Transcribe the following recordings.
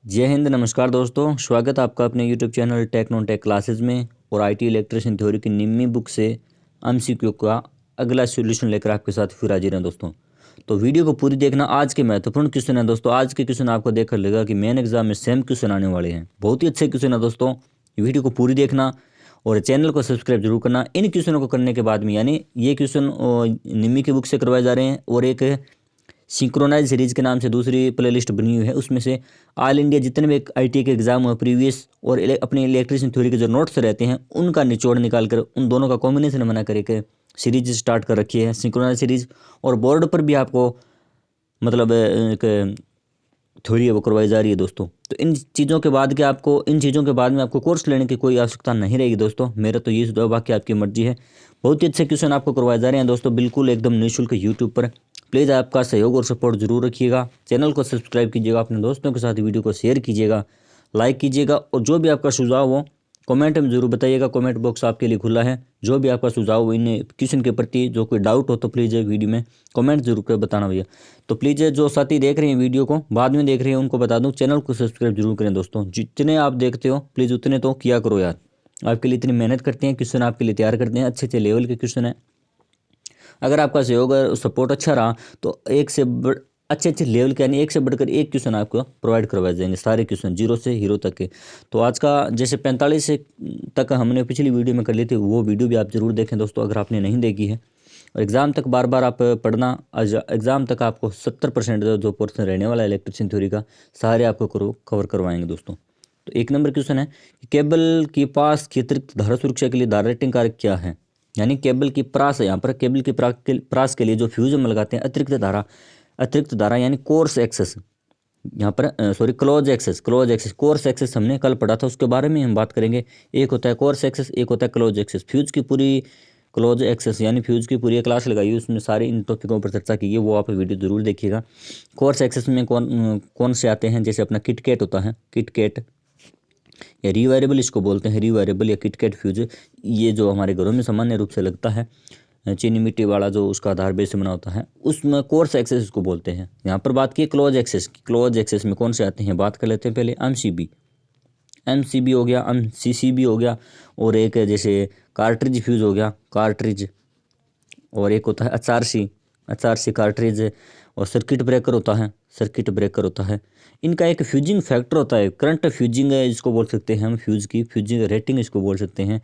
जय हिंद। नमस्कार दोस्तों, स्वागत है आपका अपने YouTube channel tech non tech classes में। और आईटी इलेक्ट्रिशियन थ्योरी की निम्मी बुक से एमसीक्यू का अगला सॉल्यूशन लेकर आपके साथ फिर हाजिर हैं दोस्तों। तो वीडियो को पूरी देखना। आज के महत्वपूर्ण क्वेश्चन है दोस्तों। आज के क्वेश्चन आपको देखकर लगेगा कि मेन एग्जाम में सेम क्वेश्चन आने वाले हैं। बहुत ही अच्छे क्वेश्चन है दोस्तों। वीडियो को पूरी देखना और चैनल को सब्सक्राइब जरूर करना। इन क्वेश्चनों को करने के बाद में, यानी ये क्वेश्चन निम्मी की बुक से करवाए जा रहे हैं और एक सिंक्रोनाइज सीरीज के नाम से दूसरी प्लेलिस्ट बनी हुई है। उसमें से ऑल इंडिया जितने भी आईटी के एग्जाम हुए प्रीवियस और अपने इलेक्ट्रिशियन थ्योरी के जो नोट्स रहते हैं उनका निचोड़ निकाल कर उन दोनों का कॉम्बिनेशन बना कर एक सीरीज स्टार्ट कर रखी है, सिंक्रोनाइज सीरीज। और बोर्ड पर भी आपको मतलब एक थ्योरी है वो करवाई जा रही है दोस्तों। तो इन चीज़ों के बाद के आपको इन चीज़ों के बाद में आपको कोर्स लेने की कोई आवश्यकता नहीं रहेगी दोस्तों। मेरा तो ये सुझाव, बाकी आपकी मर्जी है। बहुत ही अच्छे क्वेश्चन आपको करवाए जा रहे हैं दोस्तों, बिल्कुल एकदम निःशुल्क यूट्यूब पर। प्लीज़ आपका सहयोग और सपोर्ट जरूर रखिएगा। चैनल को सब्सक्राइब कीजिएगा, अपने दोस्तों के साथ वीडियो को शेयर कीजिएगा, लाइक कीजिएगा। और जो भी आपका सुझाव हो कमेंट में जरूर बताइएगा। कमेंट बॉक्स आपके लिए खुला है। जो भी आपका सुझाव हो इन क्वेश्चन के प्रति, जो कोई डाउट हो तो प्लीज़ वीडियो में कमेंट जरूर कर बताना भैया। तो प्लीज़ जो साथी देख रहे हैं वीडियो को, बाद में देख रहे हैं, उनको बता दूं चैनल को सब्सक्राइब जरूर करें दोस्तों। जितने आप देखते हो प्लीज़ उतने तो किया करो यार। आपके लिए इतनी मेहनत करते हैं, क्वेश्चन आपके लिए तैयार करते हैं, अच्छे अच्छे लेवल के क्वेश्चन है। अगर आपका सहयोग और सपोर्ट अच्छा रहा तो अच्छे अच्छे लेवल के, यानी एक से बढ़कर एक क्वेश्चन आपको प्रोवाइड करवाए जाएंगे, सारे क्वेश्चन जीरो से हीरो तक के। तो आज का जैसे 45 से तक हमने पिछली वीडियो में कर ली थी, वो वीडियो भी आप जरूर देखें दोस्तों अगर आपने नहीं देखी है। और एग्ज़ाम तक बार बार आप पढ़ना। एग्ज़ाम तक आपको 70% जो पोर्सन रहने वाला है इलेक्ट्रिशियन थ्योरी का, सारे आपको कवर करवाएंगे दोस्तों। तो एक नंबर क्वेश्चन है कि केबल के पास की अतिरिक्त धारा सुरक्षा के लिए धारा रेटिंग कारक क्या है। यानी केबल की प्रास है, यहाँ पर केबल की प्रास के लिए जो फ्यूज हम लगाते हैं, अतिरिक्त धारा यानी कोर्स एक्सेस, यहाँ पर sorry close excess course excess हमने कल पढ़ा था, उसके बारे में हम बात करेंगे। एक होता है कोर्स एक्सेस, एक होता है क्लोज एक्सेस। फ्यूज की पूरी क्लोज एक्सेस यानी फ्यूज की पूरी क्लास लगाई है, उसमें सारे इन टॉपिकों पर चर्चा की है, वो आप वीडियो जरूर देखिएगा। कोर्स एक्सेस में कौन कौन से आते हैं, जैसे अपना किटकैट होता है, किटकैट या रीवायरेबल इसको बोलते हैं, रीवायरेबल या किटकैट फ्यूज। ये जो हमारे घरों में सामान्य रूप से लगता है, चीनी मिट्टी वाला जो उसका आधार बेस से बना होता है, उसमें कोर्स एक्सेस इसको बोलते हैं। यहाँ पर बात की क्लोज एक्सेस की। क्लोज एक्सेस में कौन से आते हैं बात कर लेते हैं पहले। एमसीबी हो गया, एमसीसीबी हो गया, और एक जैसे कार्ट्रिज फ्यूज हो गया, कार्ट्रिज। और एक होता है एचआरसी कार्ट्रिज। और सर्किट ब्रेकर होता है। इनका एक फ्यूजिंग फैक्टर होता है, करंट फ्यूजिंग है इसको बोल सकते हैं हम, फ्यूज की फ्यूजिंग रेटिंग इसको बोल सकते हैं।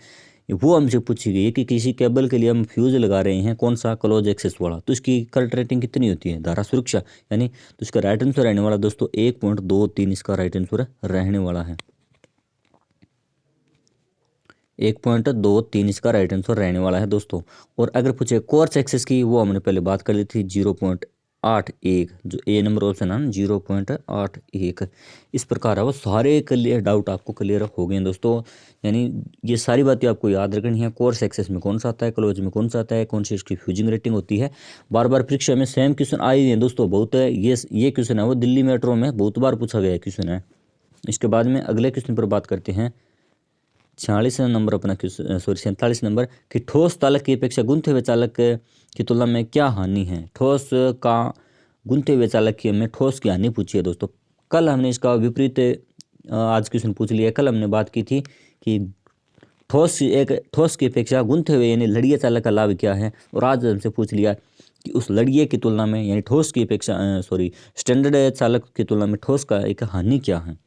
वो हमसे पूछी गई है कि किसी केबल के लिए हम फ्यूज लगा रहे हैं, कौन सा, क्लोज एक्सेस वाला, तो इसकी करंट रेटिंग कितनी होती है, धारा सुरक्षा यानी। तो इसका राइट आंसर रहने वाला दोस्तों 1.23, इसका राइट आंसर रहने वाला है 1.23, इसका राइट आंसर रहने वाला है दोस्तों। और अगर पूछे कोर्स एक्सेस की, वो हमने पहले बात कर ली थी 0.81, जो ए नंबर ऑप्शन है ना 0.81। इस प्रकार है वो सारे क्लियर डाउट आपको क्लियर हो गए हैं दोस्तों। यानी ये सारी बातें आपको याद रखनी है। कोर्स एक्सेस में कौन सा आता है, क्लोज में कौन सा आता है, कौन सी इसकी फ्यूजिंग रेटिंग होती है। बार बार परीक्षा में सेम क्वेश्चन आए हैं दोस्तों, बहुत है। ये क्वेश्चन है वो दिल्ली मेट्रो में बहुत बार पूछा गया क्वेश्चन है। इसके बाद में अगले क्वेश्चन पर बात करते हैं। 46 नंबर अपना क्वेश्चन, सॉरी 47 नंबर, कि ठोस चालक की अपेक्षा गूंथे हुए चालक की तुलना में क्या हानि है। ठोस का गूंथे हुए चालक की हमें ठोस की हानि पूछी है दोस्तों। कल हमने इसका विपरीत आज क्वेश्चन पूछ लिया। कल हमने बात की थी कि ठोस की अपेक्षा गूंथे हुए यानी लड़िया चालक का लाभ क्या है। और आज हमसे पूछ लिया कि उस लड़िए की तुलना में, यानी ठोस की अपेक्षा सॉरी स्टैंडर्ड चालक की तुलना में ठोस का एक हानि क्या है।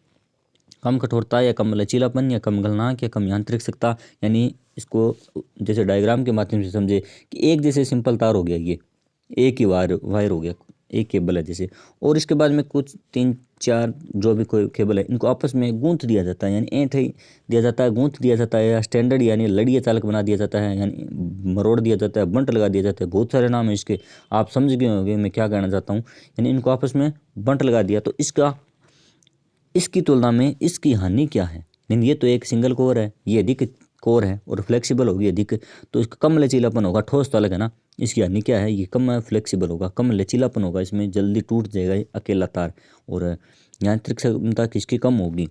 कम कठोरता या कम लचीलापन या कम गलनांक या कम यांत्रिक सत्ता। यानी इसको जैसे डायग्राम के माध्यम से समझे कि एक जैसे सिंपल तार हो गया, ये एक ही वायर हो गया, एक केबल है जैसे। और इसके बाद में कुछ 3-4 जो भी कोई केबल है, इनको आपस में गूंथ दिया जाता है, यानी ऐंठ दिया जाता है, गूंथ दिया जाता है, या स्टैंडर्ड यानी लड़िया चालक बना दिया जाता है, यानी मरोड़ दिया जाता है, बंट लगा दिया जाता है। बहुत सारे नाम है इसके, आप समझ गए होंगे मैं क्या कहना चाहता हूँ। यानी इनको आपस में बंट लगा दिया, तो इसकी तुलना में इसकी हानि क्या है। नहीं, ये तो एक सिंगल कोर है, ये अधिक कोर है और फ्लेक्सिबल होगी अधिक, तो इसका कम लचीलापन होगा। ठोस चालक है ना, इसकी हानि क्या है, ये कम फ्लेक्सिबल होगा, कम लचीलापन होगा, इसमें जल्दी टूट जाएगा ये अकेला तार। और यांत्रिक क्षमता किसकी कम होगी,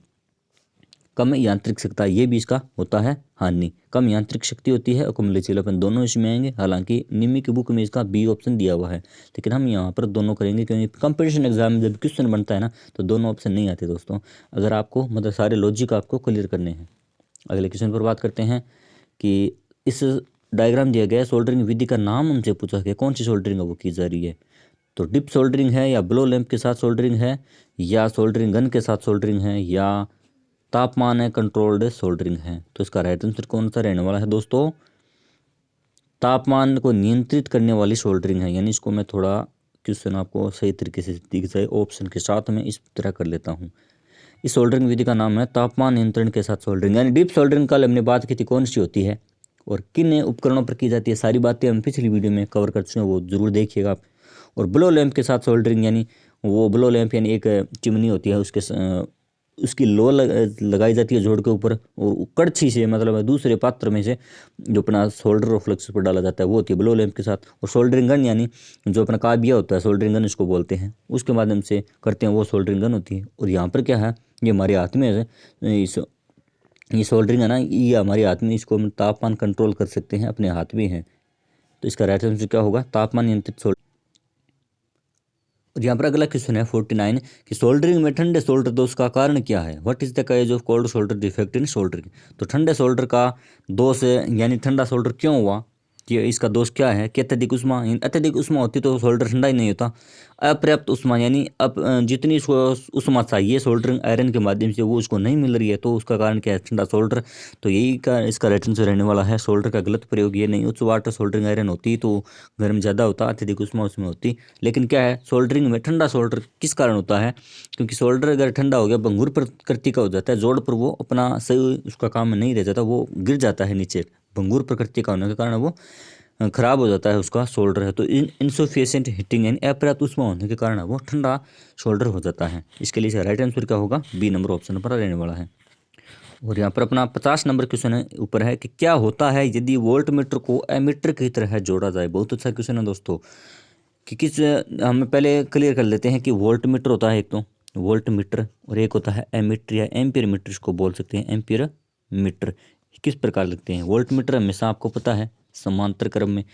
कम यांत्रिक क्षमता, ये भी इसका होता है हानि। कम यांत्रिक शक्ति होती है और कम लचीलापन, दोनों इसमें आएंगे। हालांकि निम्मी की बुक में इसका बी ऑप्शन दिया हुआ है, लेकिन हम यहाँ पर दोनों करेंगे क्योंकि कंपटीशन एग्जाम में जब क्वेश्चन बनता है ना तो दोनों ऑप्शन नहीं आते दोस्तों, अगर आपको मतलब सारे लॉजिक आपको क्लियर करने हैं। अगले क्वेश्चन पर बात करते हैं कि इस डायग्राम दिया गया है, सोल्डरिंग विधि का नाम हमसे पूछा गया, कौन सी सोल्डरिंग है वो की जा रही है। तो डिप सोल्डरिंग है, या ब्लो लैंप के साथ सोल्डरिंग है, या सोल्डरिंग गन के साथ सोल्डरिंग है, या तापमान है कंट्रोल्ड सोल्डरिंग है। तो इसका राइट आंसर कौन सा रहने वाला है दोस्तों, तापमान को नियंत्रित करने वाली सोल्डरिंग है। यानी इसको मैं थोड़ा क्वेश्चन आपको सही तरीके से दिख जाए ऑप्शन के साथ में इस तरह कर लेता हूँ। इस सोल्डरिंग विधि का नाम है तापमान नियंत्रण के साथ सोल्डरिंग। यानी डीप सोल्डरिंग कल हमने बात की थी कौन सी होती है और किन उपकरणों पर की जाती है, सारी बातें हम पिछली वीडियो में कवर कर चुके हैं, वो जरूर देखिएगा आप। और ब्लो लैंप के साथ सोल्डरिंग, यानी वो ब्लो लैंप यानी एक चिमनी होती है, उसकी लो लगाई जाती है जोड़ के ऊपर, और कड़छी से मतलब दूसरे पात्र में से जो अपना सोल्डर और फ्लक्स पर डाला जाता है वो होती है ब्लो लैंप के साथ। और सोल्डरिंग गन यानी जो अपना काबिया होता है, सोल्डरिंग गन इसको बोलते हैं, उसके माध्यम से करते हैं, वो सोल्डरिंग गन होती है। और यहाँ पर क्या है, ये हमारे हाथ में है, ये सोल्डरिंग है ना, ये हमारे हाथ में, इसको हम तापमान कंट्रोल कर सकते हैं, अपने हाथ में है। तो इसका राइट आंसर क्या होगा, तापमान नियंत्रित सोल्डर। और यहाँ पर अगला क्वेश्चन है 49 कि सोल्डरिंग में ठंडे सोल्डर दोष का कारण क्या है। What is the cause of cold solder defect in soldering. तो ठंडे सोल्डर का दोष यानी ठंडा सोल्डर क्यों हुआ, कि इसका दोष क्या है कि अत्यधिक उष्मा, अत्यधिक उष्मा होती तो सोल्डर ठंडा ही नहीं होता। अपर्याप्त उष्मा यानी अब जितनी उष्मा चाहिए सोल्डरिंग आयरन के माध्यम से वो उसको नहीं मिल रही है, तो उसका कारण क्या है, ठंडा सोल्डर। तो यही का इसका राइट आंसर रहने वाला है। सोल्डर का गलत प्रयोग ये नहीं, उच्च वाटर सोल्डरिंग आयरन होती तो गर्म ज़्यादा होता, अत्यधिक उष्मा उसमें होती। लेकिन क्या है, सोल्डरिंग में ठंडा सोल्डर किस कारण होता है, क्योंकि सोल्डर अगर ठंडा हो गया भंगुर प्रकृति का हो जाता है, जोड़ पर वो अपना सही उसका काम नहीं रह जाता, वो गिर जाता है नीचे। भंगुर प्रकृति का होने के कारण वो खराब हो जाता है उसका सोल्डर है। तो इनसफिशिएंट हीटिंग यानी अपर्याप्त उष्मा होने के कारण वो ठंडा सोल्डर हो जाता है। इसके लिए इसका राइट आंसर क्या होगा, बी नंबर ऑप्शन पर रहने वाला है। और यहाँ पर अपना 50 नंबर क्वेश्चन है ऊपर है कि क्या होता है यदि वोल्ट मीटर को एमीटर की तरह जोड़ा जाए। बहुत अच्छा क्वेश्चन है दोस्तों, कि किस हम पहले क्लियर कर लेते हैं कि वोल्ट मीटर होता है एक तो वोल्ट मीटर, और एक होता है एमीटर या एम्पियर मीटर, इसको बोल सकते हैं एम्पियर मीटर। किस प्रकार लगते हैं, वोल्ट मीटर हमेशा आपको पता है समांतर क्रम में।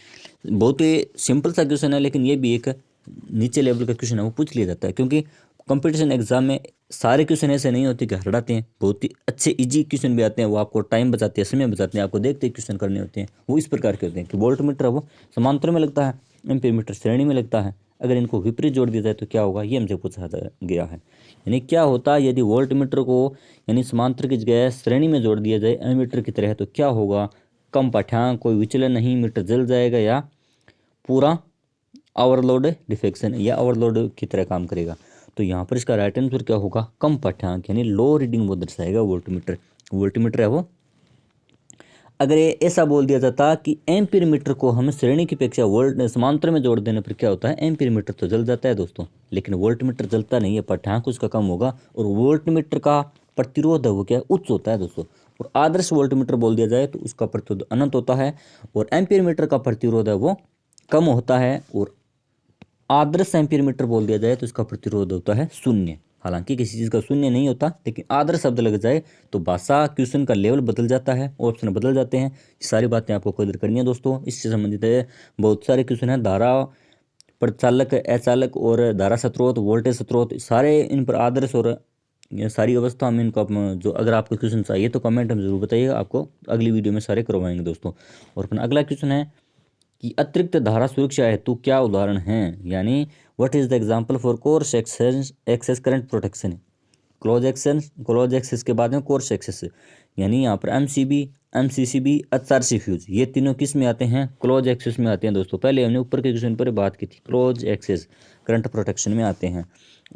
बहुत ही सिंपल सा क्वेश्चन है, लेकिन ये भी एक नीचे लेवल का क्वेश्चन है, वो पूछ लिया जाता है, क्योंकि कंपटीशन एग्जाम में सारे क्वेश्चन ऐसे नहीं होते कि हटाते हैं, बहुत ही अच्छे इजी क्वेश्चन भी आते हैं, वो आपको टाइम बचाते हैं, समय बचाते हैं, आपको देखते ही क्वेश्चन करने होते हैं। वो इस प्रकार के होते हैं कि वोल्ट मीटर है वो समांतर में लगता है, एम्पीयर मीटर श्रेणी में लगता है। अगर इनको विपरीत जोड़ दिया जाए तो क्या होगा, ये हमसे पूछा गया है। यानी क्या होता है यदि वोल्ट मीटर को यानी समांतर की जगह श्रेणी में जोड़ दिया जाए एमीटर की तरह, तो क्या होगा, कम पाठ्यांक, कोई विचलन नहीं, मीटर जल जाएगा, या पूरा ओवरलोड डिफेक्शन या ओवरलोड की तरह काम करेगा। तो यहाँ पर इसका राइट आंसर क्या होगा, कम पाठ्यांक यानी लो रीडिंग वो दर्शाएगा वोल्ट मीटर। वोल्ट मीटर है वो। अगर ये ऐसा बोल दिया जाता कि एम्पीयर मीटर को हम श्रेणी की अपेक्षा वोल्ट समांतर में जोड़ देने पर क्या होता है, एम्पीयर मीटर तो जल जाता है दोस्तों, लेकिन वोल्ट मीटर जलता नहीं है, पाठ्यांक उसका कम होगा। और वोल्ट मीटर का प्रतिरोध है वो क्या उच्च होता है दोस्तों। और आदर्श वोल्ट मीटर बोल दिया जाए तो उसका प्रतिरोध अनंत होता है, और एम्पीयर मीटर का प्रतिरोध है वो कम होता है। और आदर्श एम्पीयर मीटर बोल दिया जाए तो इसका प्रतिरोध होता है शून्य। हालांकि किसी चीज़ का शून्य नहीं होता, लेकिन आदर्श शब्द लग जाए तो भाषा क्वेश्चन का लेवल बदल जाता है, ऑप्शन बदल जाते हैं। सारी बातें आपको क्लियर करनी है दोस्तों। इससे संबंधित है बहुत सारे क्वेश्चन हैं, धारा प्रचालक, अचालक और धारा स्रोत, वोल्टेज स्रोत, सारे इन पर आदर्श और ये सारी अवस्था में इनको जो अगर आपको क्वेश्चन चाहिए तो कमेंट में जरूर बताइएगा, आपको अगली वीडियो में सारे करवाएंगे दोस्तों। और अपना अगला क्वेश्चन है कि अतिरिक्त धारा सुरक्षा हेतु क्या उदाहरण हैं, यानी what is the example for course excess current protection. Close excess के बाद में कोर्स एक्सेस, यानी यहाँ पर एमसीबी, एमसीसीबी, एचआरसी फ्यूज, ये तीनों किस में आते हैं, क्लोज एक्सेस में आते हैं दोस्तों। पहले हमने ऊपर के क्वेश्चन पर बात की थी, क्लोज एक्सेस करंट प्रोटेक्शन में आते हैं।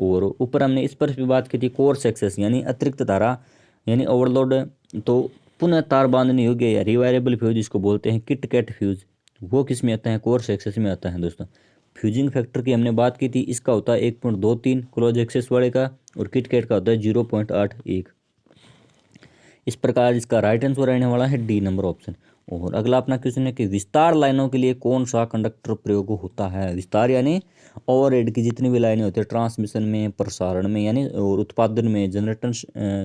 और ऊपर हमने इस पर भी बात की थी कोर्स एक्सेस यानी अतिरिक्त धारा यानी ओवरलोड, तो पुनः तार बांधने योग्य या रिवायरेबल फ्यूज इसको बोलते हैं किट कैट फ्यूज, वो किस में आता है, कोर्स एक्सेस में आता है दोस्तों। फ्यूजिंग फैक्टर की हमने बात की थी, इसका होता है 1.23 क्लोज एक्सेस वाले का, और किट कैट का होता है 0.81। इस प्रकार इसका राइट आंसर रहने वाला है डी नंबर ऑप्शन। और अगला अपना क्वेश्चन है कि विस्तार लाइनों के लिए कौन सा कंडक्टर प्रयोग होता है। विस्तार यानी ओवरहेड की जितनी भी लाइनें होती है ट्रांसमिशन में, प्रसारण में, यानी और उत्पादन में, जनरेटर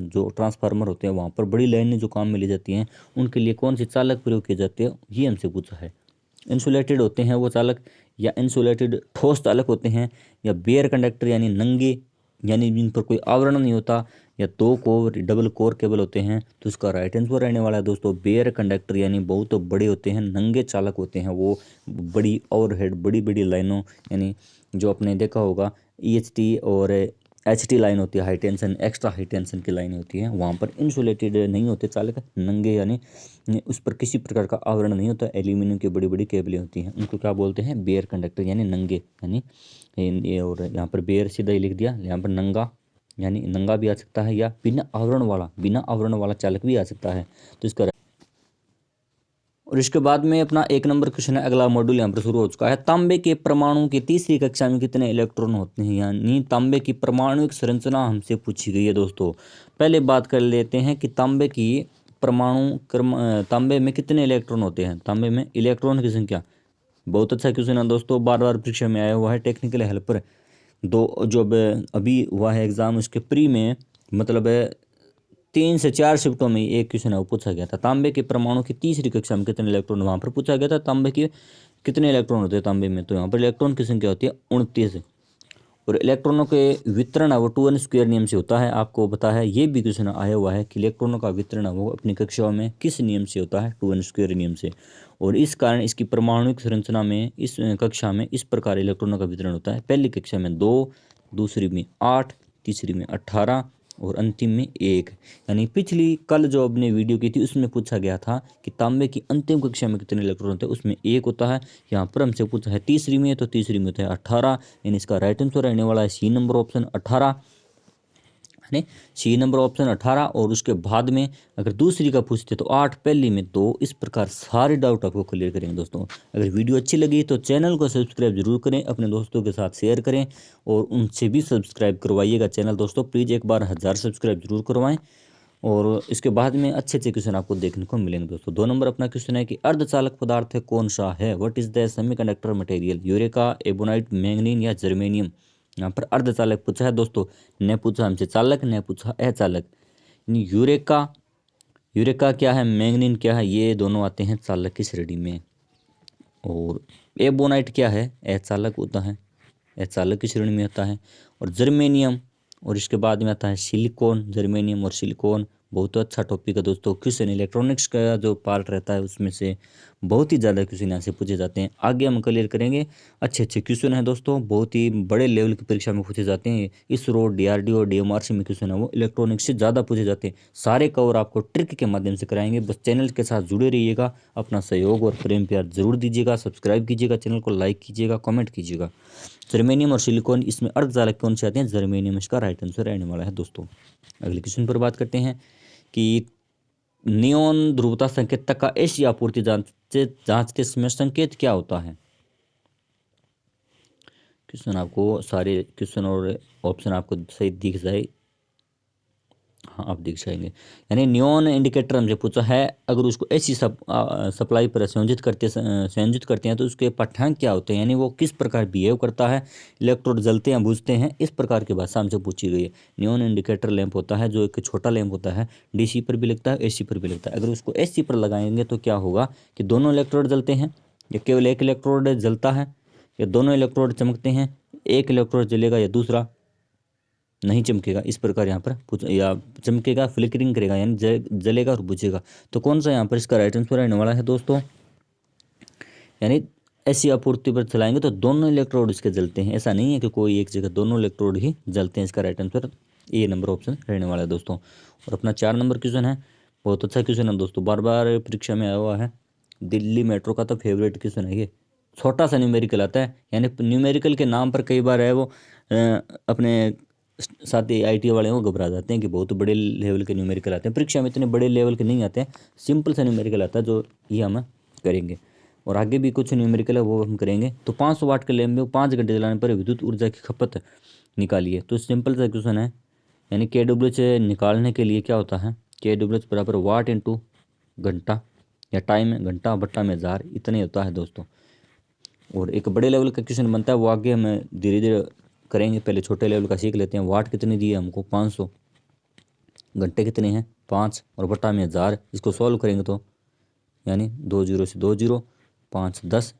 जो ट्रांसफार्मर होते हैं वहाँ पर बड़ी लाइनें जो काम में ली जाती हैं उनके लिए कौन सी चालक प्रयोग किए जाते हैं, ये हमसे पूछा है। इंसुलेटेड होते हैं वो चालक, या इंसुलेटेड ठोस चालक होते हैं, या बेयर कंडक्टर यानी नंगे, यानी जिन पर कोई आवरण नहीं होता, या दो कोर डबल कोर केबल होते हैं। तो इसका राइट आंसर रहने वाला है दोस्तों बेयर कंडक्टर, यानी बहुत बड़े होते हैं, नंगे चालक होते हैं वो, बड़ी ओवरहेड बड़ी बड़ी लाइनों, यानी जो आपने देखा होगा EHT और HT लाइन होती है, high tension extra high tension की लाइन होती है, वहाँ पर इंसुलेटेड नहीं होते चालक, नंगे यानी उस पर किसी प्रकार का आवरण नहीं होता, एल्यूमिनियम की बड़ी बड़ी केबलें होती हैं, उनको क्या बोलते हैं बेयर कंडक्टर यानी नंगे, यानी ये। और यहाँ पर बेयर सीधा ही लिख दिया, यहाँ पर नंगा यानी नंगा भी आ सकता है, या बिना आवरण वाला चालक भी आ सकता है। तो इसका और इसके बाद में अपना 1 नंबर क्वेश्चन है, अगला मॉड्यूल यहाँ पर शुरू हो चुका है। तांबे के परमाणु की तीसरी कक्षा में कितने इलेक्ट्रॉन होते हैं, यानी तांबे की परमाणुिक संरचना हमसे पूछी गई है दोस्तों। पहले बात कर लेते हैं कि तांबे की परमाणु क्रम, तांबे में कितने इलेक्ट्रॉन होते हैं, तांबे में इलेक्ट्रॉन की संख्या। बहुत अच्छा क्वेश्चन है दोस्तों, बार बार परीक्षा में आया हुआ है, टेक्निकल हेल्पर दो जो अभी हुआ है एग्जाम, उसके प्री में मतलब 3 से 4 शिफ्टों में एक क्वेश्चन है वो पूछा गया था। तांबे के परमाणु की तीसरी कक्षा में कितने इलेक्ट्रॉन, वहाँ पर पूछा गया था तांबे के कितने इलेक्ट्रॉन होते हैं तांबे में, तो यहाँ पर इलेक्ट्रॉन की संख्या होती है 29। और इलेक्ट्रॉनों के वितरण है वो 2n² नियम से होता है, आपको पता है ये भी क्वेश्चन आया हुआ है कि इलेक्ट्रॉनों का वितरण है वो अपनी कक्षाओं में किस नियम से होता है, 2n² नियम से। और इस कारण इसकी परमाणुिक संरचना में इस कक्षा में इस प्रकार इलेक्ट्रॉनों का वितरण होता है। पहली कक्षा में 2, दूसरी में 8, तीसरी में 18 और अंतिम में 1। यानी पिछली कल जो आपने वीडियो की थी उसमें पूछा गया था कि तांबे की अंतिम कक्षा में कितने इलेक्ट्रॉन होते हैं, उसमें 1 होता है। यहाँ पर हमसे पूछा है तीसरी में, तो तीसरी में होता है 18, यानी इसका राइट आंसर रहने वाला है C नंबर ऑप्शन 18, यानी C नंबर ऑप्शन 18। और उसके बाद में अगर दूसरी का पूछते तो 8, पहली में 2। इस प्रकार सारे डाउट आपको क्लियर करेंगे दोस्तों। अगर वीडियो अच्छी लगी तो चैनल को सब्सक्राइब जरूर करें, अपने दोस्तों के साथ शेयर करें और उनसे भी सब्सक्राइब करवाइएगा चैनल दोस्तों, प्लीज़ एक बार 1000 सब्सक्राइब जरूर करवाएं। और इसके बाद में अच्छे अच्छे क्वेश्चन आपको देखने को मिलेंगे दोस्तों। 2 नंबर अपना क्वेश्चन है कि अर्धचालक पदार्थ है कौन सा है, what is the semiconductor material, eureka, ebonite, manganese या जर्मेनियम। यहाँ पर अर्धचालक पूछा है दोस्तों, ने पूछा हमसे चालक, ने पूछा अचालक। यूरेका, यूरेका क्या है, मैंगनीन क्या है, ये दोनों आते हैं चालक की श्रेणी में। और एबोनाइट क्या है, अचालक होता है, अचालक की श्रेणी में होता है। और जर्मेनियम, और इसके बाद में आता है सिलिकॉन। जर्मेनियम और सिलिकॉन बहुत अच्छा टॉपिक है दोस्तों, क्वेश्चन इलेक्ट्रॉनिक्स का जो पार्ट रहता है उसमें से बहुत ही ज़्यादा क्वेश्चन यहाँ से पूछे जाते हैं। आगे हम क्लियर करेंगे, अच्छे अच्छे क्वेश्चन हैं दोस्तों, बहुत ही बड़े लेवल की परीक्षा में पूछे जाते हैं। इसरो, DRDO, DMRC में क्वेश्चन है वो इलेक्ट्रॉनिक्स से ज़्यादा पूछे जाते हैं। सारे कवर आपको ट्रिक के माध्यम से कराएंगे, बस चैनल के साथ जुड़े रहिएगा, अपना सहयोग और प्रेम प्यार जरूर दीजिएगा, सब्सक्राइब कीजिएगा, चैनल को लाइक कीजिएगा, कमेंट कीजिएगा। जर्मेनियम और सिलिकॉन इसमें अर्धचालक कौन से आते हैं, जर्मेनियम इसका राइट आंसर रहने वाला है दोस्तों। अगले क्वेश्चन पर बात करते हैं कि नियॉन ध्रुवता संकेतक का एसी आपूर्ति जांचते समय संकेत क्या होता है। क्वेश्चन आपको सारे क्वेश्चन और ऑप्शन आपको सही दिख जाए, हाँ आप देख जाएंगे। यानी नियॉन इंडिकेटर हमसे पूछा है, अगर उसको ऐसी सप्लाई पर संयोजित करते हैं तो उसके पाठ्यांक क्या होते हैं, यानी वो किस प्रकार बिहेव करता है, इलेक्ट्रोड जलते हैं बुझते हैं, इस प्रकार की भाषा हमसे पूछी गई है। नियॉन इंडिकेटर लैंप होता है जो एक छोटा लैंप होता है, DC पर भी लगता है, AC पर भी लगता है। अगर उसको AC पर लगाएंगे तो क्या होगा कि दोनों इलेक्ट्रोड जलते हैं, या केवल एक इलेक्ट्रोड जलता है, या दोनों इलेक्ट्रोड चमकते हैं, एक इलेक्ट्रोड जलेगा या दूसरा नहीं चमकेगा, इस प्रकार यहाँ पर या चमकेगा फ्लिकरिंग करेगा, यानी जलेगा और बुझेगा। तो कौन सा यहाँ पर इसका राइट आंसर रहने वाला है दोस्तों, यानी ऐसी आपूर्ति पर चलाएंगे तो दोनों इलेक्ट्रोड इसके जलते हैं, ऐसा नहीं है कि कोई एक जगह, दोनों इलेक्ट्रोड ही जलते हैं। इसका right answer A number option रहने वाला है दोस्तों। और अपना 4 नंबर क्वेश्चन है, बहुत अच्छा क्वेश्चन है दोस्तों, बार बार परीक्षा में आया हुआ है, दिल्ली मेट्रो का तो फेवरेट क्वेश्चन है ये। छोटा सा न्यूमेरिकल आता है, यानी न्यूमेरिकल के नाम पर कई बार है वो अपने साथ ही IT वाले वो घबरा जाते हैं कि बहुत बड़े लेवल के न्यूमेरिकल आते हैं। परीक्षा में इतने बड़े लेवल के नहीं आते हैं, सिंपल सा न्यूमेरिकल आता है जो ये हम करेंगे। और आगे भी कुछ न्यूमेरिकल है वो हम करेंगे। तो 500 वाट के लैंप में 5 घंटे चलाने पर विद्युत ऊर्जा की खपत निकालिए। तो सिंपल सा क्वेश्चन है, यानी KWH निकालने के लिए क्या होता है, KWH बराबर वाट इंटू घंटा, या टाइम है घंटा बट्टा में हज़ार, इतने होता है दोस्तों। और एक बड़े लेवल का क्वेश्चन बनता है, वो आगे हम धीरे धीरे करेंगे, पहले छोटे लेवल का सीख लेते हैं। वाट कितने दिए हमको 500, घंटे कितने हैं 5 और बट्टा में हज़ार। इसको सॉल्व करेंगे तो यानी 2 जीरो से 2 जीरो, 5 10,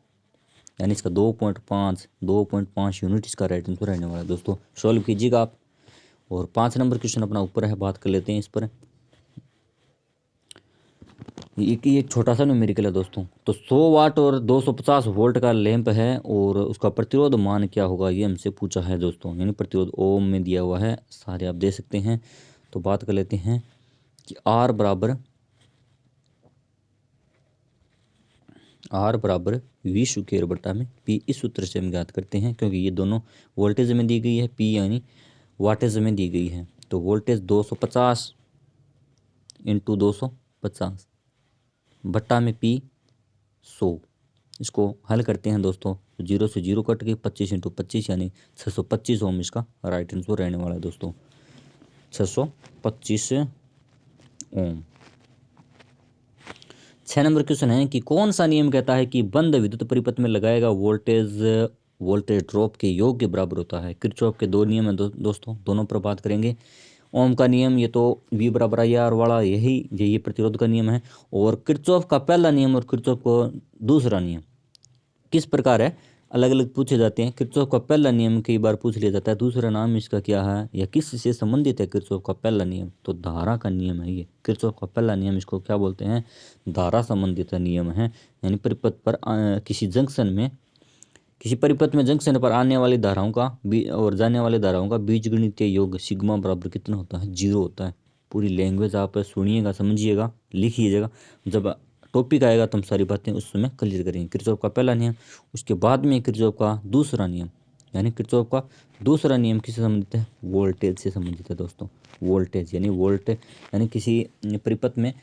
यानी इसका 2.5 यूनिट इसका राइट आंसर रहने वाला है दोस्तों। सॉल्व कीजिएगा आप। और 5 नंबर क्वेश्चन अपना ऊपर है, बात कर लेते हैं इस पर। एक छोटा सा न्यूमेरिकल है दोस्तों। तो 100 वाट और 250 वोल्ट का लैंप है और उसका प्रतिरोध मान क्या होगा, ये हमसे पूछा है दोस्तों। यानी प्रतिरोध ओम में दिया हुआ है, सारे आप दे सकते हैं। तो बात कर लेते हैं कि आर बराबर वी स्क्वायर बटा में पी, इस सूत्र से हम ज्ञात करते हैं, क्योंकि ये दोनों वोल्टेज में दी गई है, पी यानी वाटेज में दी गई है। तो वोल्टेज 250 इंटू 250 बट्टा में पी 100। इसको हल करते हैं दोस्तों, तो 0 से 0 कट के 25 इंटू 25 यानी 625 ओम इसका राइट आंसर रहने वाला है दोस्तों। 625 ओम। 6 नंबर क्वेश्चन है कि कौन सा नियम कहता है कि बंद विद्युत परिपथ में लगाएगा वोल्टेज ड्रॉप के योग के बराबर होता है। किरचॉफ के 2 नियम है दोस्तों, दोनों पर बात करेंगे। ओम का नियम ये तो V बराबर आई आर वाला, यही प्रतिरोध का नियम है। और किरचॉफ का पहला नियम और किरचॉफ को दूसरा नियम किस प्रकार है, अलग अलग पूछे जाते हैं। किरचॉफ का पहला नियम कई बार पूछ लिया जाता है, दूसरा नाम इसका क्या है या किस से संबंधित है किरचॉफ का पहला नियम, तो धारा का नियम है ये। किरचॉफ का पहला नियम इसको क्या बोलते हैं, धारा संबंधित नियम है। यानी परिपथ पर किसी परिपथ में जंक्शन पर आने वाली धाराओं का और जाने वाली धाराओं का बीजगणितीय योग सिग्मा बराबर कितना होता है, 0 होता है। पूरी लैंग्वेज आप सुनिएगा, समझिएगा, लिखिएगा, जब टॉपिक आएगा तो हम सारी बातें उस समय क्लियर करेंगे। किरचॉफ का पहला नियम, उसके बाद में किरचॉफ का दूसरा नियम। यानी किरचॉफ का दूसरा नियम किससे संबंधित है, वोल्टेज से संबंधित है दोस्तों। वोल्टेज यानी किसी परिपथ में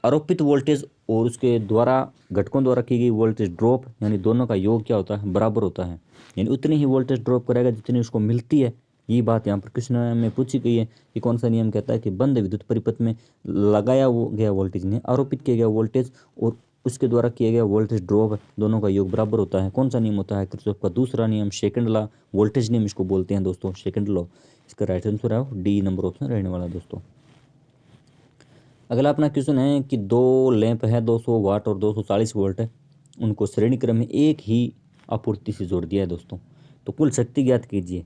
आरोपित वोल्टेज और उसके द्वारा घटकों द्वारा की गई वोल्टेज ड्रॉप, यानी दोनों का योग क्या होता है, बराबर होता है। यानी उतनी ही वोल्टेज ड्रॉप करेगा जितनी उसको मिलती है। ये बात यहाँ पर क्वेश्चन में पूछी गई है कि कौन सा नियम कहता है कि बंद विद्युत परिपथ में लगाया गया वोल्टेज ने आरोपित किया गया वोल्टेज और उसके द्वारा किया गया वोल्टेज ड्रॉप, दोनों का योग बराबर होता है। कौन सा नियम होता है, किरचॉफ का दूसरा नियम, सेकंड लॉ, वोल्टेज नियम इसको बोलते हैं दोस्तों, सेकंड लॉ। इसका राइट आंसर है डी नंबर ऑप्शन रहने वाला दोस्तों। अगला अपना क्वेश्चन है कि 2 लैंप है, 200 वाट और 240 वोल्ट है, उनको श्रेणी क्रम में एक ही आपूर्ति से जोड़ दिया है दोस्तों। तो कुल शक्ति ज्ञात कीजिए।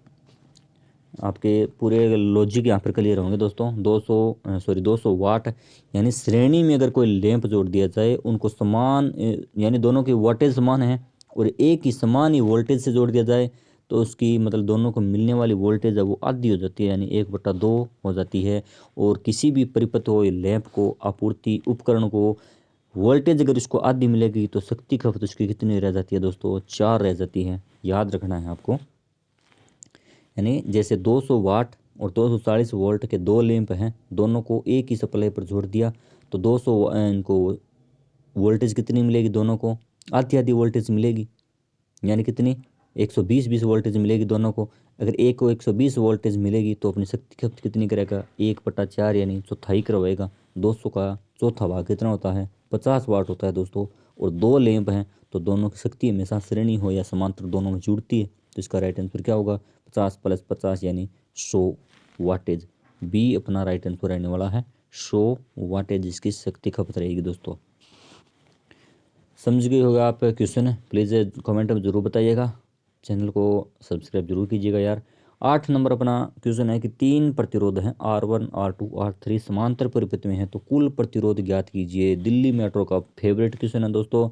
आपके पूरे लॉजिक यहाँ पर क्लियर होंगे दोस्तों। 200 वाट यानी श्रेणी में अगर कोई लैंप जोड़ दिया जाए, उनको समान यानी दोनों की वाटेज समान है और एक ही समान ही वोल्टेज से जोड़ दिया जाए, तो उसकी मतलब दोनों को मिलने वाली वोल्टेज है वो आधी हो जाती है, यानी 1/2 हो जाती है। और किसी भी परिपथ हो लैंप को आपूर्ति उपकरण को वोल्टेज अगर इसको आधी मिलेगी तो शक्ति खपत उसकी कितनी रह जाती है दोस्तों, 4 रह जाती है। याद रखना है आपको। यानी जैसे 200 वाट और 240 वोल्ट के 2 लैंप हैं, दोनों को एक ही सप्लाई पर जोड़ दिया तो 200 इनको वोल्टेज कितनी मिलेगी, दोनों को आधी आधी वोल्टेज मिलेगी। यानी कितनी, 120 वोल्टेज मिलेगी दोनों को। अगर एक को 120 वोल्टेज मिलेगी तो अपनी शक्ति खपत कितनी करेगा, 1/4 यानी चौथाई करवाएगा। 200 का चौथा भाग कितना होता है, 50 वाट होता है दोस्तों। और 2 लैंप हैं तो दोनों की शक्ति हमेशा श्रेणी हो या समांतर दोनों में जुड़ती है। तो इसका राइट आंसर क्या होगा, 50 + 50 यानी 100 वाटेज। बी अपना राइट आंसर रहने वाला है, 100 वाटेज इसकी शक्ति खपत रहेगी दोस्तों। समझ गए होगा आप क्वेश्चन, प्लीज़ कमेंट में ज़रूर बताइएगा, चैनल को सब्सक्राइब जरूर कीजिएगा यार। 8 नंबर अपना क्वेश्चन है कि 3 प्रतिरोध हैं R1 R2 R3 समांतर परिपथ में है, तो कुल प्रतिरोध ज्ञात कीजिए। दिल्ली मेट्रो का फेवरेट क्वेश्चन है दोस्तों,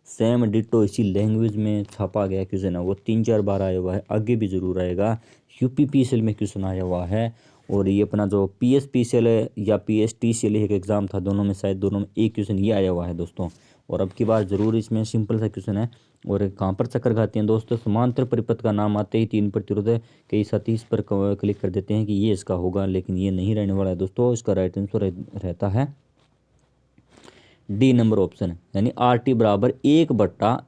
सेम डिटो इसी लैंग्वेज में छापा गया क्वेश्चन है, वो 3-4 बार आया हुआ है, आगे भी ज़रूर आएगा। UPPCL में क्वेश्चन आया हुआ है। और ये अपना जो PSPCL या PSTCL एक एग्ज़ाम था, दोनों में शायद दोनों में एक क्वेश्चन ये आया हुआ है दोस्तों। और अब की बार ज़रूर इसमें सिंपल सा क्वेश्चन है। और कहाँ पर चक्कर खाते हैं दोस्तों, समांतर परिपथ का नाम आते ही 3 प्रतिरोध है, कई साथी इस पर क्लिक कर देते हैं कि ये इसका होगा, लेकिन ये नहीं रहने वाला है दोस्तों। इसका राइट आंसर रहता है डी नंबर ऑप्शन, यानी RT बराबर 1/,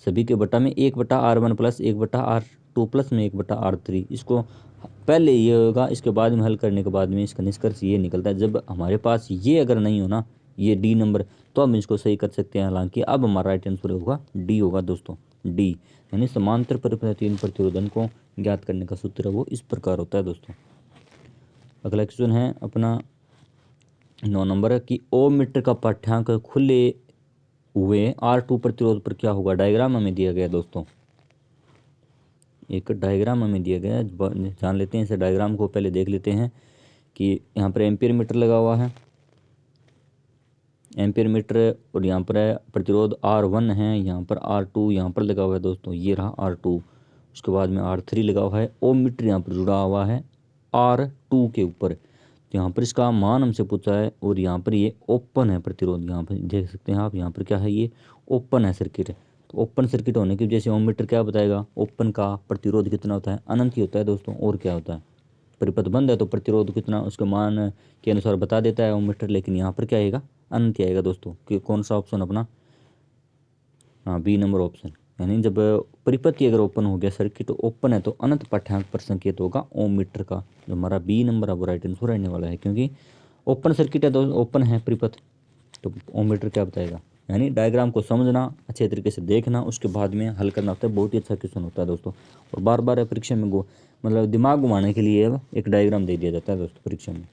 सभी के बटा में 1/R1 प्लस 1/R2 प्लस में 1/R3। इसको पहले ये होगा, इसके बाद में हल करने के बाद में इसका निष्कर्ष ये निकलता है, जब हमारे पास ये अगर नहीं हो ना, ये डी नंबर, तो हम इसको सही कर सकते हैं। हालांकि अब हमारा राइट आंसर होगा डी होगा दोस्तों, डी, यानी समांतर परिपथ इन प्रतिरोधन को ज्ञात करने का सूत्र वो इस प्रकार होता है दोस्तों। अगला क्वेश्चन है अपना 9 नंबर कि ओम मीटर का पाठ्यांक खुले हुए R2 प्रतिरोध पर क्या होगा। डायग्राम हमें दिया गया दोस्तों, एक डायग्राम हमें दिया गया है, जान लेते हैं इस डायग्राम को। पहले देख लेते हैं कि यहाँ पर एम्पियर मीटर लगा हुआ है, एम्पियर मीटर, और यहाँ पर प्रतिरोध R1 है, यहाँ पर R2 यहाँ पर लगा हुआ है दोस्तों, ये रहा R2। उसके बाद में R3 लगा हुआ है। ओम मीटर यहाँ पर जुड़ा हुआ है R2 के ऊपर, तो यहाँ पर इसका मान हमसे पूछा है, और यहाँ पर ये ओपन है प्रतिरोध, यहाँ पर देख सकते हैं आप, यहाँ पर क्या है, ये ओपन है सर्किट। तो ओपन सर्किट होने की वजह से ओम मीटर क्या बताएगा, ओपन का प्रतिरोध कितना होता है, अनंत ही होता है दोस्तों, और क्या होता है। परिपथ बंद है तो प्रतिरोध कितना उसके मान के अनुसार बता देता है ओम मीटर, लेकिन यहाँ पर क्या आएगा, अनंत आएगा दोस्तों। कि कौन सा ऑप्शन अपना, हाँ बी नंबर ऑप्शन, यानी जब परिपथी अगर ओपन हो गया, सर्किट ओपन है, तो अनंत पाठ्यांक पर संकेत होगा ओम मीटर का। जो हमारा बी नंबर है वो राइट आंसर रहने वाला है, क्योंकि ओपन सर्किट है तो ओपन है परिपथ, तो ओम मीटर क्या बताएगा। यानी डायग्राम को समझना, अच्छे तरीके से देखना, उसके बाद में हल करना होता है। बहुत ही अच्छा क्वेश्चन होता है दोस्तों, और बार बार परीक्षा में मतलब दिमाग घुमाने के लिए एक डायग्राम दे दिया जाता है दोस्तों परीक्षा में।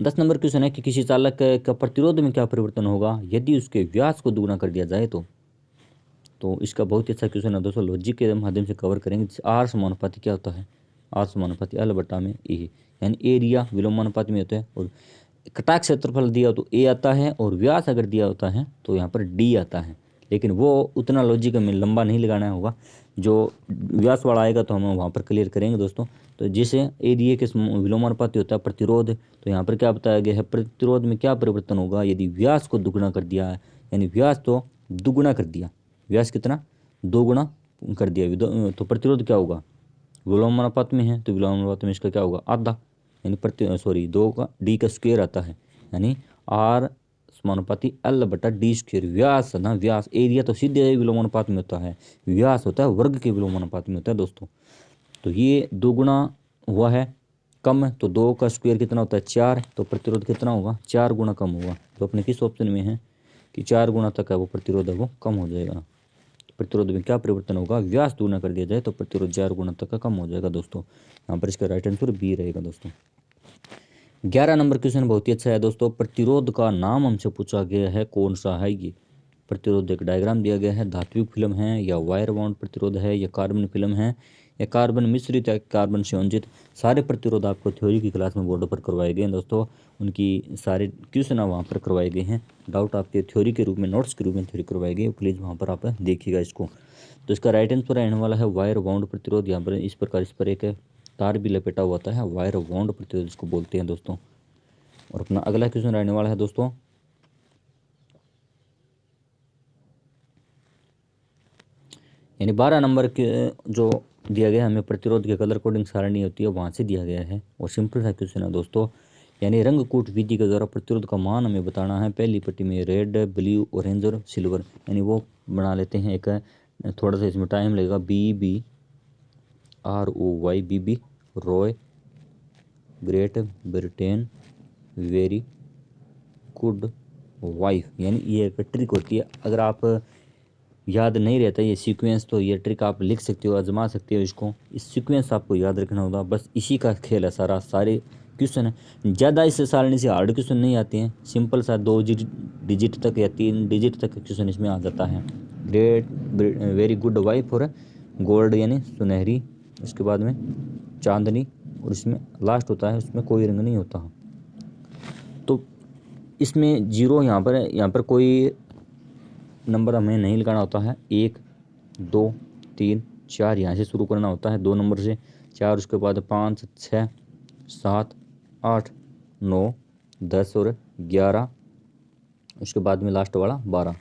10 नंबर क्वेश्चन है कि किसी चालक का प्रतिरोध में क्या परिवर्तन होगा यदि उसके व्यास को दुगुना कर दिया जाए तो इसका बहुत ही अच्छा क्वेश्चन है दोस्तों, लॉजिक के माध्यम से कवर करेंगे। आर समानुपाती क्या होता है, आर समानुपाती एल बटा में ए, यानी एरिया विलोमानुपाती में होता है, और कटाक्ष क्षेत्रफल दिया हो तो ए आता है, और व्यास अगर दिया होता है तो यहाँ पर डी आता है। लेकिन वो उतना लॉजिक में लंबा नहीं लगाना होगा, जो व्यास वाला आएगा तो हम वहाँ पर क्लियर करेंगे दोस्तों। तो जिसे एरिया के विलोमानुपाती होता है प्रतिरोध, तो यहाँ पर क्या बताया गया है, प्रतिरोध में क्या परिवर्तन होगा यदि व्यास को दुगुना कर दिया है, यानी व्यास तो दुगुना कर दिया, व्यास कितना, दो गुना कर दिया, तो प्रतिरोध क्या होगा, विलोमानुपात में है, तो विलोमानुपात में इसका क्या होगा, आधा, यानी दो का डी का स्क्वायर आता है, यानी आर समानुपाती एल बटा डी स्क्वायर। व्यास ना, व्यास, एरिया तो सीधे विलोमानुपात में होता है, व्यास होता है वर्ग के विलोमानुपात में होता है दोस्तों। तो ये दो गुना हुआ है कम, तो दो का स्क्वायर कितना होता है, 4, तो प्रतिरोध कितना होगा, 4 गुना कम होगा। तो अपने किस ऑप्शन में है कि 4 गुना तक है वो प्रतिरोध है वो कम हो जाएगा। प्रतिरोध में क्या परिवर्तन होगा, व्यास दुगुना कर दिया जाए तो प्रतिरोध 4 गुना तक का कम हो जाएगा दोस्तों। यहाँ पर इसका राइट आंसर बी रहेगा दोस्तों। 11 नंबर क्वेश्चन बहुत ही अच्छा है दोस्तों, प्रतिरोध का नाम हमसे पूछा गया है, कौन सा है ये। प्रतिरोध एक डायग्राम दिया गया है, धात्विक फिल्म है या वायर बाउंड प्रतिरोध है या कार्बन फिल्म है या कार्बन मिश्रित या कार्बन संयोजित। सारे प्रतिरोध आपको थ्योरी की क्लास में बोर्ड पर करवाए गए हैं दोस्तों, उनकी सारे क्वेश्चन वहाँ पर करवाए गए हैं। डाउट आपके थ्योरी के रूप में, नोट्स के रूप में थ्योरी करवाई गई, प्लीज़ वहाँ पर आप देखिएगा इसको। तो इसका राइट आंसर रहने वाला है वायर बाउंड प्रतिरोध। यहाँ पर इस प्रकार इस पर एक तार भी लपेटा हुआ होता है, वायर बाउंड प्रतिरोध इसको बोलते हैं दोस्तों। और अपना अगला क्वेश्चन रहने वाला है दोस्तों, यानी 12 नंबर के जो दिया गया हमें प्रतिरोध के कलर कोडिंग सारणी होती है वहाँ से दिया गया है, और सिंपल सा क्वेश्चन है दोस्तों। यानी रंगकूट विधि के द्वारा प्रतिरोध का मान हमें बताना है। पहली पट्टी में रेड, ब्लू, ऑरेंज और सिल्वर, यानी वो बना लेते हैं। एक थोड़ा सा इसमें टाइम लगेगा, BBROY, BB Roy, great Britain, very good wife, यानी ये एक ट्रिक होती है। अगर आप याद नहीं रहता ये सीक्वेंस तो ये ट्रिक आप लिख सकते हो, आजमा सकते हो इसको। इस सीक्वेंस आपको याद रखना होगा, बस इसी का खेल है सारे क्वेश्चन है। ज़्यादा इस सारणी से हार्ड क्वेश्चन नहीं आते हैं, सिंपल सा 2 डिजिट तक या 3 डिजिट तक क्वेश्चन इसमें आ जाता है। ग्रेट वेरी गुड वाइफ, और गोल्ड यानी सुनहरी, उसके बाद में चांदनी, और इसमें लास्ट होता है उसमें कोई रंग नहीं होता। तो इसमें जीरो यहाँ पर कोई नंबर हमें नहीं लगाना होता है। 1 2 3 4 यहाँ से शुरू करना होता है, 2 नंबर से 4, उसके बाद 5 6 7 8 9 10 और 11, उसके बाद में लास्ट वाला 12।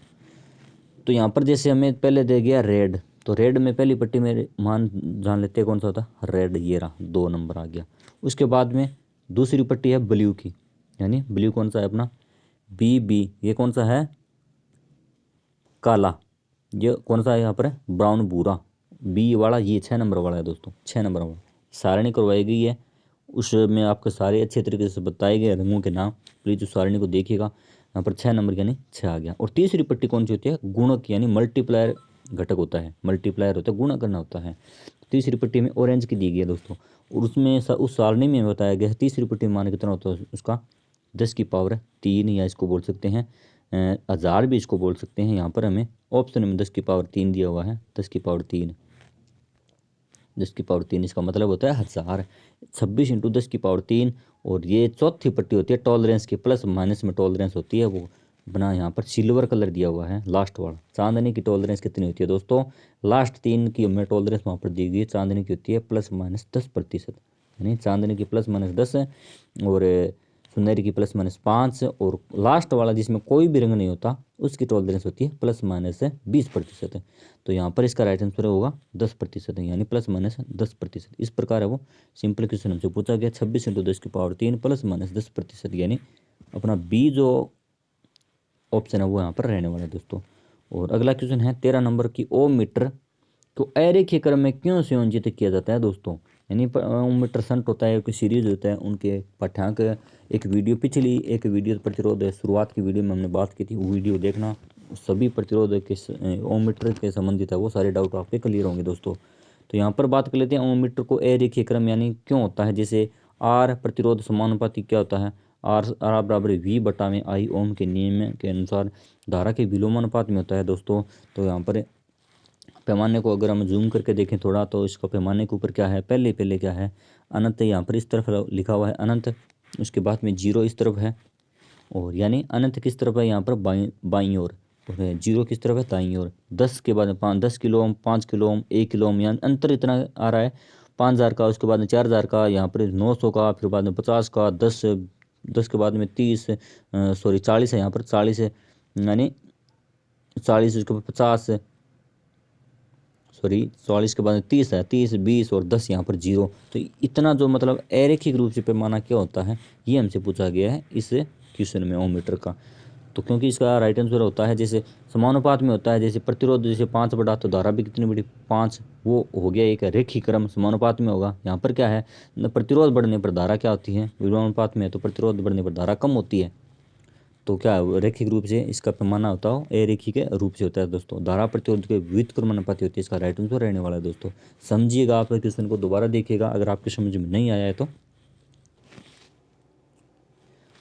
तो यहाँ पर जैसे हमें पहले दे गया रेड, तो रेड में पहली पट्टी में मान जान लेते हैं कौन सा होता है, रेड, ये रहा 2 नंबर आ गया। उसके बाद में दूसरी पट्टी है ब्लू की, यानी ब्लू कौन सा है अपना, BB, ये कौन सा है, काला, ये कौन सा है यहाँ पर है, ब्राउन भूरा। बी वाला ये 6 नंबर वाला है दोस्तों, 6 नंबर वाला सारणी करवाई गई है, उसमें आपको सारे अच्छे तरीके से बताए गए रंगों के नाम। प्लीज़ उस सारणी को देखिएगा। यहाँ पर 6 नंबर यानी 6 आ गया। और तीसरी पट्टी कौन सी होती है, गुणक यानी मल्टीप्लायर घटक होता है, मल्टीप्लायर होता है, गुणा करना होता है। तीसरी पट्टी में ऑरेंज की दी गई है दोस्तों, और उसमें उस सारणी में बताया गया है तीसरी पट्टी में मान कितना होता है उसका 10⁻3, या इसको बोल सकते हैं 1000 भी इसको बोल सकते हैं। यहाँ पर हमें ऑप्शन में 10⁻3 दिया हुआ है, 10⁻3, 10⁻3 इसका मतलब होता है 1000, 26 × 10⁻3। और ये चौथी पट्टी होती है टॉलरेंस की, प्लस माइनस में टॉलरेंस होती है, वो बना यहाँ पर सिल्वर कलर दिया हुआ है लास्ट वाला। चांदनी की टॉलरेंस कितनी होती है दोस्तों, लास्ट 3 की हमें टॉलरेंस वहाँ पर दी गई है, चांदनी की होती है ±10%, यानी चांदनी की ±10 और सुनहरी की ±5, और लास्ट वाला जिसमें कोई भी रंग नहीं होता उसकी टॉलरेंस होती है ±20%। तो यहाँ पर इसका राइट आंसर होगा 10%, यानी ±10%। इस प्रकार है वो सिंपल क्वेश्चन हमसे पूछा गया, 26 × 10⁻3 ±10%, यानी अपना बी जो ऑप्शन है वो यहाँ पर रहने वाला है दोस्तों। और अगला क्वेश्चन है 13 नंबर की, ओम मीटर को अरेखीय क्रम में क्यों संयोजित किया जाता है दोस्तों। यानी ओम मीटर संट होता है, कोई सीरीज होता है, उनके पाठ्यांक एक वीडियो, पिछली एक वीडियो प्रतिरोध शुरुआत की वीडियो में हमने बात की थी, वो वीडियो देखना, सभी प्रतिरोध के ओम मीटर के संबंधित है, वो सारे डाउट आपके क्लियर होंगे दोस्तों। तो यहाँ पर बात कर लेते हैं ओम मीटर को अरेखीय क्रम यानी क्यों होता है। जैसे आर प्रतिरोध समानुपाती क्या होता है, आर बराबर V/I ओम के नियम के अनुसार धारा के विलोमानुपात में होता है दोस्तों। तो यहाँ पर पैमाने को अगर हम जूम करके देखें थोड़ा, तो इसका पैमाने के ऊपर क्या है, पहले क्या है, अनंत यहाँ पर इस तरफ लिखा हुआ है अनंत, उसके बाद में 0 इस तरफ है, और यानी अनंत किस तरफ है, यहाँ पर बाईं ओर, और 0 किस तरफ है, दाईं ओर। 10 के बाद 10 kilo ohm, 5 kilo ohm, 1 kilo ohm, यानी अंतर इतना आ रहा है 5000 का, उसके बाद में 4000 का, यहाँ पर 900 का, फिर बाद में 50 का, 10 के बाद में 40 है, यहाँ पर 40 है, यानी 40, उसके बाद 50, 40 के बाद 30 है, 30, 20 और 10 यहाँ पर 0। तो इतना जो मतलब अरेखिक रूप से पैमाना क्या होता है, ये हमसे पूछा गया है इस क्वेश्चन में ओम मीटर का। तो क्योंकि इसका राइट आंसर होता है जैसे समानुपात में होता है, जैसे प्रतिरोध जैसे 5 बढ़ा तो धारा भी कितनी बड़ी 5, वो हो गया एक रेखीय क्रम, समानुपात में होगा। यहाँ पर क्या है, प्रतिरोध बढ़ने पर धारा क्या होती है, विलोमानुपात में है, तो प्रतिरोध बढ़ने पर धारा कम होती है। तो क्या रैखिक रूप से इसका पैमाना होता हो अरेखिक रूप से होता है दोस्तों। धारा प्रतिरोध के विविध क्रमानुपाती होती है, इसका राइट आंसर रहने वाला है दोस्तों। समझिएगा, आप क्वेश्चन को दोबारा देखिएगा अगर आपके समझ में नहीं आया है तो।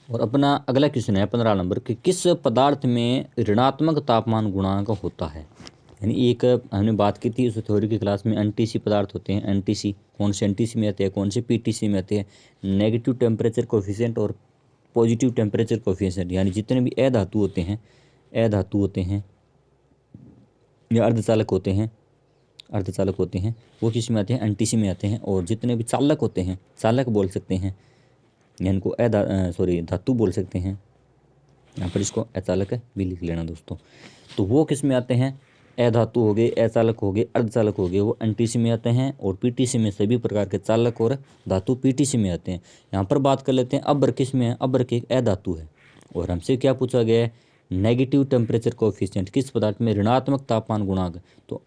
और अपना अगला क्वेश्चन है 15 नंबर कि किस पदार्थ में ऋणात्मक तापमान गुणांक होता है। यानी एक हमने बात की थी उस थ्योरी की क्लास में, एनटीसी पदार्थ होते हैं। एनटीसी कौन से एनटीसी में आते हैं, कौन से पीटीसी में आते हैं, नेगेटिव टेम्परेचर कोफिशिएंट और पॉजिटिव टेम्परेचर कोफिशिएंट। यानी जितने भी अधातु होते हैं या अर्धचालक होते हैं वो किस में आते हैं, एनटीसी में आते हैं। और जितने भी चालक होते हैं, चालक बोल सकते हैं, या इनको धातु बोल सकते हैं, यहाँ पर इसको अचालक भी लिख लेना दोस्तों। तो वो किस में आते हैं, अधातु हो गए, अचालक हो गए, अर्धचालक हो गए, वो एनटीसी में आते हैं। और पीटीसी में सभी प्रकार के चालक और धातु पीटीसी में आते हैं। यहाँ पर बात कर लेते हैं अब्र किस में है, अब्र एक अधातु है। और हमसे क्या पूछा गया है, नेगेटिव टेम्परेचर कोफिशिएंट किस पदार्थ में ऋणात्मक तापमान गुणांक। तो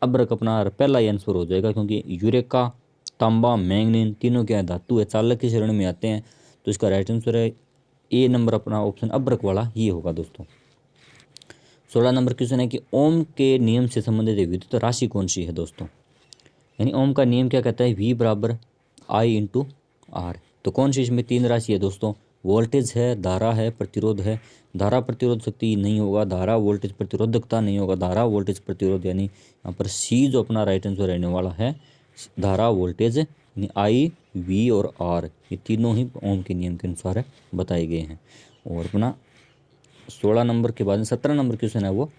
अब्रक अपना पहला ही आंसर हो जाएगा, क्योंकि यूरेका, तांबा, मैंगनीज तीनों क्या धातु है, चालक की श्रेणी में आते हैं। तो इसका राइट आंसर है ए नंबर, अपना ऑप्शन अब्रक वाला ये होगा दोस्तों। 16 नंबर क्वेश्चन है कि ओम के नियम से संबंधित विद्युत राशि कौन सी है दोस्तों। यानी ओम का नियम क्या कहता है, V/I × R। तो कौन सी इसमें 3 राशि है दोस्तों, वोल्टेज है, धारा है, प्रतिरोध है। धारा प्रतिरोध शक्ति नहीं होगा, धारा वोल्टेज प्रतिरोधकता नहीं होगा, धारा वोल्टेज प्रतिरोध, यानी यहाँ पर सी जो अपना राइट आंसर रहने वाला है, धारा वोल्टेज यानी I, V और R, ये तीनों ही ओम के नियम के अनुसार बताए गए हैं। और अपना 16 नंबर के बाद 17 नंबर क्वेश्चन है वो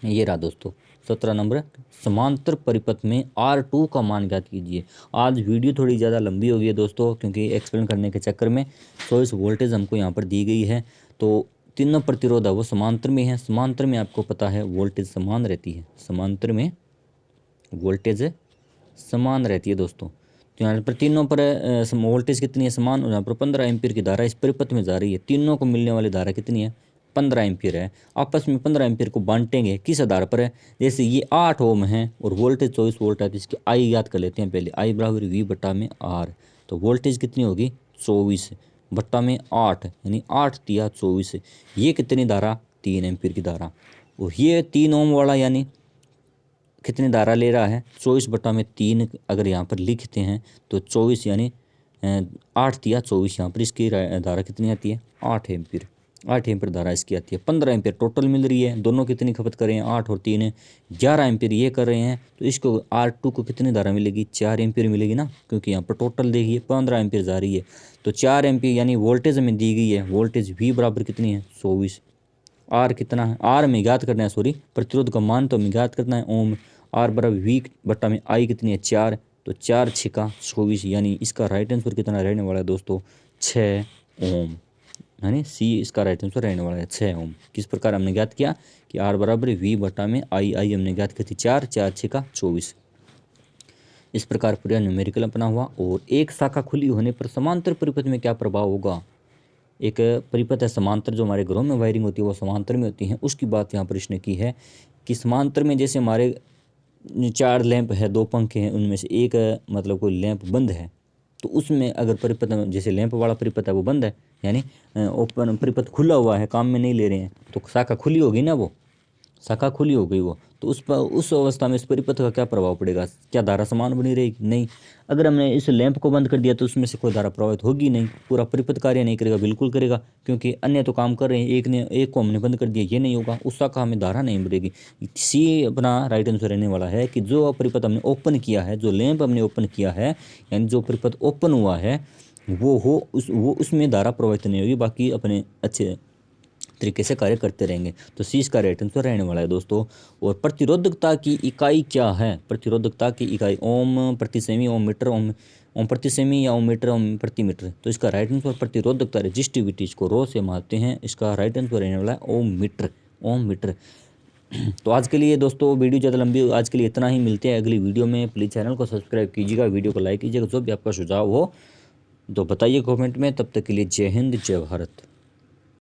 ये रहा दोस्तों। 17 नंबर, समांतर परिपथ में R2 का मान ज्ञात कीजिए। आज वीडियो थोड़ी ज़्यादा लंबी हो गई है दोस्तों, क्योंकि एक्सप्लेन करने के चक्कर में 24 वोल्टेज हमको यहाँ पर दी गई है। तो तीनों प्रतिरोध है वो समांतर में है। समांतर में आपको पता है वोल्टेज समान रहती है, समांतर में वोल्टेज समान रहती है दोस्तों। तो यहाँ पर तीनों पर वोल्टेज कितनी है, समान। यहाँ पर 15 एम्पीयर की धारा इस परिपथ में जा रही है। तीनों को मिलने वाली धारा कितनी है, 15 एम्पीयर है। आपस में 15 एम्पीयर को बांटेंगे किस आधार पर है, जैसे ये 8 ओम है और वोल्टेज 24 वोल्ट है, तो इसकी आई याद कर लेते हैं पहले, I = V/R। तो वोल्टेज कितनी होगी, 24 बट्टा में 8 यानी 8 तिया 24। ये कितनी धारा, 3 एम्पीयर की धारा। और ये 3 ओम वाला यानी कितनी धारा ले रहा है, 24/3 अगर यहाँ पर लिखते हैं तो 24 यानी 8 तिया 24। यहाँ पर इसकी धारा कितनी आती है, 8 एम्पीयर। 8 एम्पीयर धारा इसकी आती है। 15 एम्पीयर टोटल मिल रही है। दोनों कितनी खपत कर रहे हैं, 8 और 3 11 एम्पीयर ये कर रहे हैं। तो इसको R2 को कितनी धारा मिलेगी, 4 एम्पीयर मिलेगी ना, क्योंकि यहाँ पर टोटल देखिए 15 एम्पीयर जा रही है। तो 4 एम्पीयर यानी वोल्टेज हमें दी गई है। वोल्टेज V बराबर कितनी है, 24। R कितना है, R में ज्ञात करना है, सॉरी प्रतिरोध का मान तो हमें ज्ञात करना है ओम। R बराबर V/I कितनी है, 4। तो 4 6 24 यानी इसका राइट आंसर कितना रहने वाला है दोस्तों, 6 ओम। यानी सी इसका राइट आंसर रहने वाला है 6 ओम। किस प्रकार हमने ज्ञात किया कि R बराबर V/I हमने ज्ञात की थी 4 4 6 24। इस प्रकार पूरा न्यूमेरिकल अपना हुआ। और एक शाखा खुली होने पर समांतर परिपथ में क्या प्रभाव होगा। एक परिपथ है समांतर, जो हमारे घरों में वायरिंग होती है वो समांतर में होती है, उसकी बात यहाँ पर इसने की है कि समांतर में जैसे हमारे 4 लैंप है, 2 पंखे हैं, उनमें से एक मतलब कोई लैंप बंद है, तो उसमें अगर परिपथ जैसे लैंप वाला परिपथ है वो बंद है, यानी ओपन परिपथ खुला हुआ है, काम में नहीं ले रहे हैं, तो शाखा खुली होगी ना, वो शाखा खुली हो गई वो, तो उस अवस्था में इस परिपथ का क्या प्रभाव पड़ेगा, क्या धारा समान बनी रहेगी, नहीं। अगर हमने इस लैंप को बंद कर दिया तो उसमें से कोई धारा प्रभावित होगी नहीं, पूरा परिपथ कार्य नहीं करेगा, बिल्कुल करेगा, क्योंकि अन्य तो काम कर रहे हैं, एक को हमने बंद कर दिया, ये नहीं होगा, उस शाखा हमें धारा नहीं बढ़ेगी। सी अपना राइट आंसर रहने वाला है कि जो परिपथ हमने ओपन किया है, जो लैंप हमने ओपन किया है, यानी जो परिपथ ओपन हुआ है वो उसमें धारा प्रभावित नहीं होगी, बाकी अपने अच्छे तरीके से कार्य करते रहेंगे। तो सी इसका राइट आंसर रहने वाला है दोस्तों। और प्रतिरोधकता की इकाई क्या है, प्रतिरोधकता की इकाई ओम प्रति सेमी, ओम मीटर, ओम प्रति सेमी या ओम मीटर, ओम प्रति मीटर। तो इसका राइट आंसर प्रतिरोधकता रेजिस्टिविटी, इसको रो से मापते हैं, इसका राइट आंसर रहने वाला है ओम मीटर, ओम मीटर। तो आज के लिए दोस्तों वीडियो ज़्यादा लंबी, आज के लिए इतना ही, मिलते हैं अगली वीडियो में। प्लीज़ चैनल को सब्सक्राइब कीजिएगा, वीडियो को लाइक कीजिएगा, जो भी आपका सुझाव हो तो बताइए कमेंट में। तब तक के लिए जय हिंद, जय भारत।